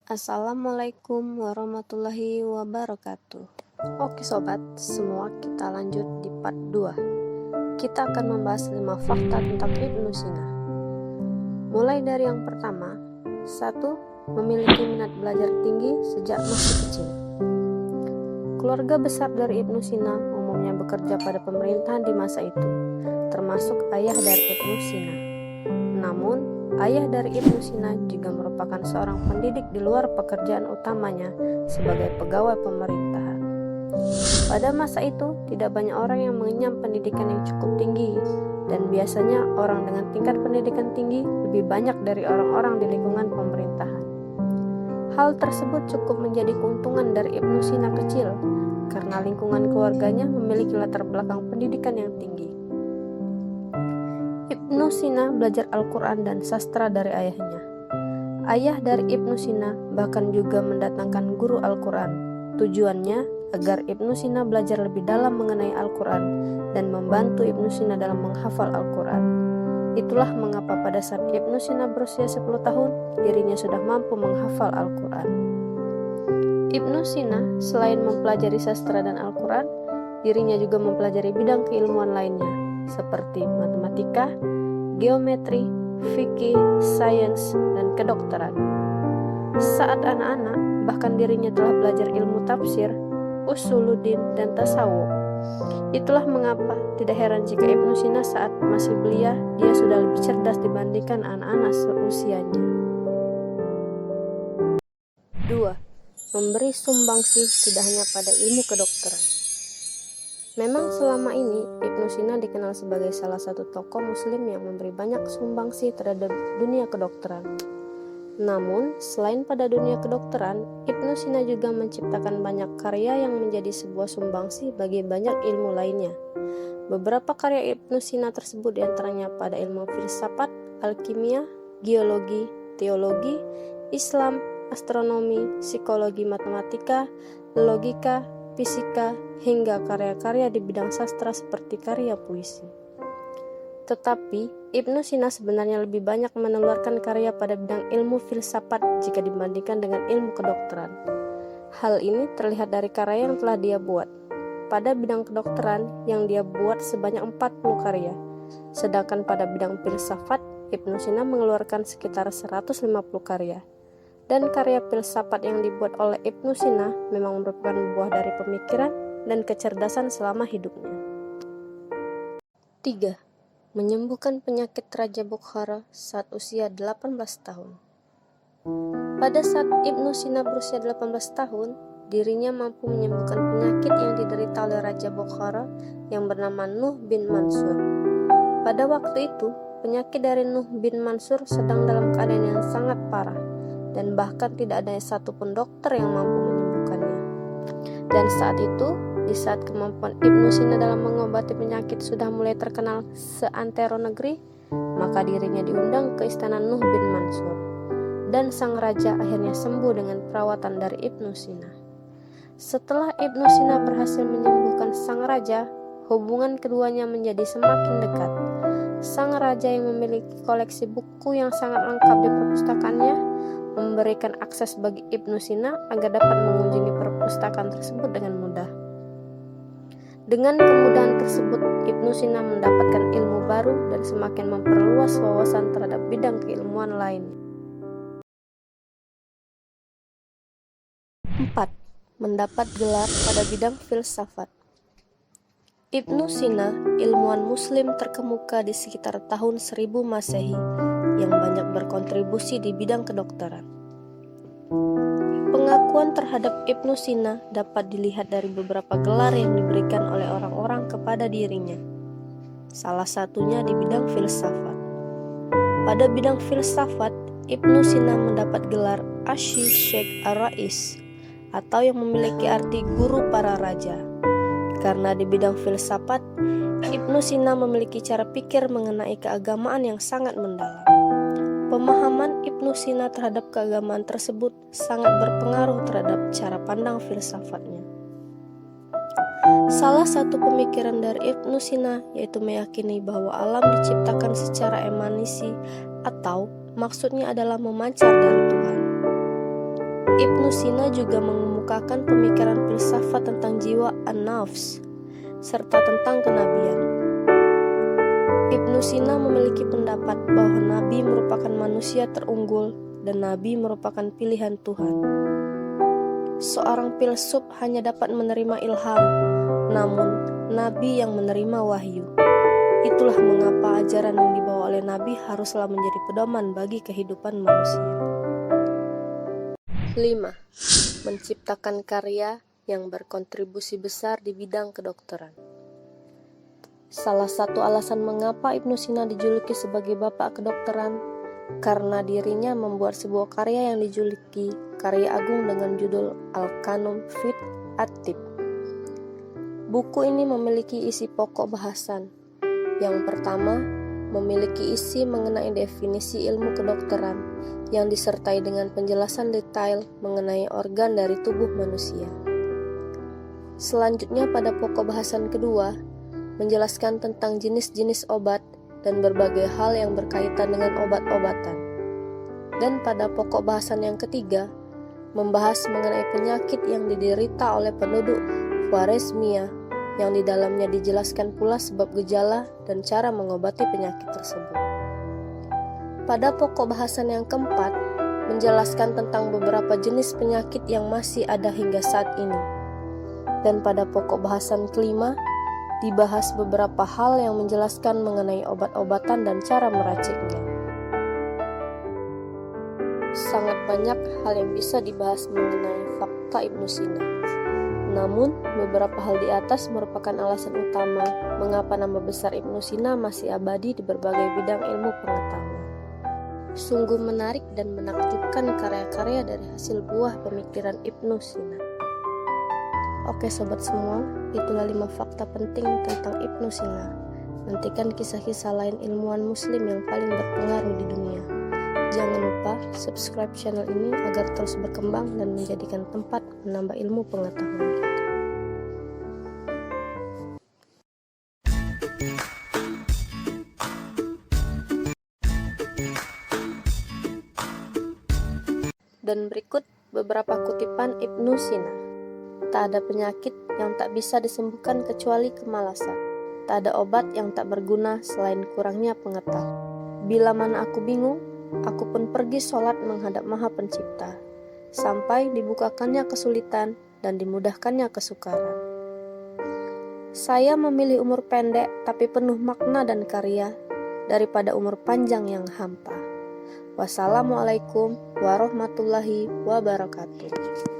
Assalamualaikum warahmatullahi wabarakatuh. Oke sobat, semua kita lanjut di part 2. Kita akan membahas 5 fakta tentang Ibnu Sina. Mulai dari yang pertama, 1. Memiliki minat belajar tinggi sejak masih kecil. Keluarga besar dari Ibnu Sina umumnya bekerja pada pemerintahan di masa itu, termasuk ayah dari Ibnu Sina. Namun, ayah dari Ibnu Sina juga merupakan seorang pendidik di luar pekerjaan utamanya sebagai pegawai pemerintahan. Pada masa itu, tidak banyak orang yang mengenyam pendidikan yang cukup tinggi, dan biasanya orang dengan tingkat pendidikan tinggi lebih banyak dari orang-orang di lingkungan pemerintahan. Hal tersebut cukup menjadi keuntungan dari Ibnu Sina kecil, karena lingkungan keluarganya memiliki latar belakang pendidikan yang tinggi. Ibnu Sina belajar Al-Quran dan sastra dari ayahnya. Ayah dari Ibnu Sina bahkan juga mendatangkan guru Al-Quran. Tujuannya agar Ibnu Sina belajar lebih dalam mengenai Al-Quran dan membantu Ibnu Sina dalam menghafal Al-Quran. Itulah mengapa pada saat Ibnu Sina berusia 10 tahun, dirinya sudah mampu menghafal Al-Quran. Ibnu Sina selain mempelajari sastra dan Al-Quran, dirinya juga mempelajari bidang keilmuan lainnya, seperti matematika, geometri, fikih, sains, dan kedokteran. Saat anak-anak, bahkan dirinya telah belajar ilmu tafsir, usuluddin, dan tasawuf. Itulah mengapa tidak heran jika Ibnu Sina saat masih belia, dia sudah lebih cerdas dibandingkan anak-anak seusianya. 2. Memberi sumbangsi tidak hanya pada ilmu kedokteran. Memang selama ini Ibnu Sina dikenal sebagai salah satu tokoh muslim yang memberi banyak sumbangsi terhadap dunia kedokteran. Namun, selain pada dunia kedokteran, Ibnu Sina juga menciptakan banyak karya yang menjadi sebuah sumbangsi bagi banyak ilmu lainnya. Beberapa karya Ibnu Sina tersebut diantaranya pada ilmu filsafat, alkimia, geologi, teologi, Islam, astronomi, psikologi matematika, logika, fisika, hingga karya-karya di bidang sastra seperti karya puisi. Tetapi, Ibnu Sina sebenarnya lebih banyak meneluarkan karya pada bidang ilmu filsafat jika dibandingkan dengan ilmu kedokteran. Hal ini terlihat dari karya yang telah dia buat. Pada bidang kedokteran, yang dia buat sebanyak 40 karya. Sedangkan pada bidang filsafat, Ibnu Sina mengeluarkan sekitar 150 karya. Dan karya filsafat yang dibuat oleh Ibnu Sina memang merupakan buah dari pemikiran dan kecerdasan selama hidupnya. 3. Menyembuhkan penyakit Raja Bukhara saat usia 18 tahun. Pada saat Ibnu Sina berusia 18 tahun, dirinya mampu menyembuhkan penyakit yang diderita oleh Raja Bukhara yang bernama Nuh bin Mansur. Pada waktu itu, penyakit dari Nuh bin Mansur sedang dalam keadaan yang sangat parah, dan bahkan tidak ada satupun dokter yang mampu menyembuhkannya. Dan saat itu, di saat kemampuan Ibnu Sina dalam mengobati penyakit sudah mulai terkenal seantero negeri, maka dirinya diundang ke istana Nuh bin Mansur. Dan sang raja akhirnya sembuh dengan perawatan dari Ibnu Sina. Setelah Ibnu Sina berhasil menyembuhkan sang raja, hubungan keduanya menjadi semakin dekat. Sang raja yang memiliki koleksi buku yang sangat lengkap di perpustakaannya memberikan akses bagi Ibnu Sina agar dapat mengunjungi perpustakaan tersebut dengan mudah. Dengan kemudahan tersebut, Ibnu Sina mendapatkan ilmu baru dan semakin memperluas wawasan terhadap bidang keilmuan lain. 4. Mendapat gelar pada bidang filsafat. Ibnu Sina, ilmuwan muslim terkemuka di sekitar tahun 1000 Masehi yang banyak berkontribusi di bidang kedokteran. Pengakuan terhadap Ibnu Sina dapat dilihat dari beberapa gelar yang diberikan oleh orang-orang kepada dirinya. Salah satunya di bidang filsafat. Pada bidang filsafat, Ibnu Sina mendapat gelar Asy Syekh Ar-Rais atau yang memiliki arti guru para raja. Karena di bidang filsafat, Ibnu Sina memiliki cara pikir mengenai keagamaan yang sangat mendalam. Pemahaman Ibnu Sina terhadap keagamaan tersebut sangat berpengaruh terhadap cara pandang filsafatnya. Salah satu pemikiran dari Ibnu Sina yaitu meyakini bahwa alam diciptakan secara emanisi atau maksudnya adalah memancar dari Tuhan. Ibnu Sina juga mengemukakan pemikiran filsafat tentang jiwa an-nafs serta tentang kenabian. Ibnu Sina memiliki pendapat bahwa Nabi merupakan manusia terunggul dan Nabi merupakan pilihan Tuhan. Seorang filsuf hanya dapat menerima ilham, namun Nabi yang menerima wahyu. Itulah mengapa ajaran yang dibawa oleh Nabi haruslah menjadi pedoman bagi kehidupan manusia. 5. Menciptakan karya yang berkontribusi besar di bidang kedokteran. Salah satu alasan mengapa Ibnu Sina dijuluki sebagai bapak kedokteran karena dirinya membuat sebuah karya yang dijuluki karya agung dengan judul Al-Kanun Fit At-Tib. Buku ini memiliki isi pokok bahasan. Yang pertama, memiliki isi mengenai definisi ilmu kedokteran yang disertai dengan penjelasan detail mengenai organ dari tubuh manusia. Selanjutnya pada pokok bahasan kedua, menjelaskan tentang jenis-jenis obat dan berbagai hal yang berkaitan dengan obat-obatan. Dan pada pokok bahasan yang ketiga, membahas mengenai penyakit yang diderita oleh penduduk Khwarezmia, yang di dalamnya dijelaskan pula sebab gejala dan cara mengobati penyakit tersebut. Pada pokok bahasan yang keempat, menjelaskan tentang beberapa jenis penyakit yang masih ada hingga saat ini. Dan pada pokok bahasan kelima, dibahas beberapa hal yang menjelaskan mengenai obat-obatan dan cara meraciknya. Sangat banyak hal yang bisa dibahas mengenai fakta Ibnu Sina. Namun, beberapa hal di atas merupakan alasan utama mengapa nama besar Ibnu Sina masih abadi di berbagai bidang ilmu pengetahuan. Sungguh menarik dan menakjubkan karya-karya dari hasil buah pemikiran Ibnu Sina. Oke sobat semua, itulah 5 fakta penting tentang Ibnu Sina. Nantikan kisah-kisah lain ilmuwan muslim yang paling berpengaruh di dunia. Jangan lupa subscribe channel ini agar terus berkembang dan menjadikan tempat menambah ilmu pengetahuan kita. Dan berikut beberapa kutipan Ibnu Sina. Tak ada penyakit yang tak bisa disembuhkan kecuali kemalasan. Tak ada obat yang tak berguna selain kurangnya pengetahuan. Bila mana aku bingung, aku pun pergi sholat menghadap Maha Pencipta, sampai dibukakannya kesulitan dan dimudahkannya kesukaran. Saya memilih umur pendek tapi penuh makna dan karya daripada umur panjang yang hampa. Wassalamualaikum warahmatullahi wabarakatuh.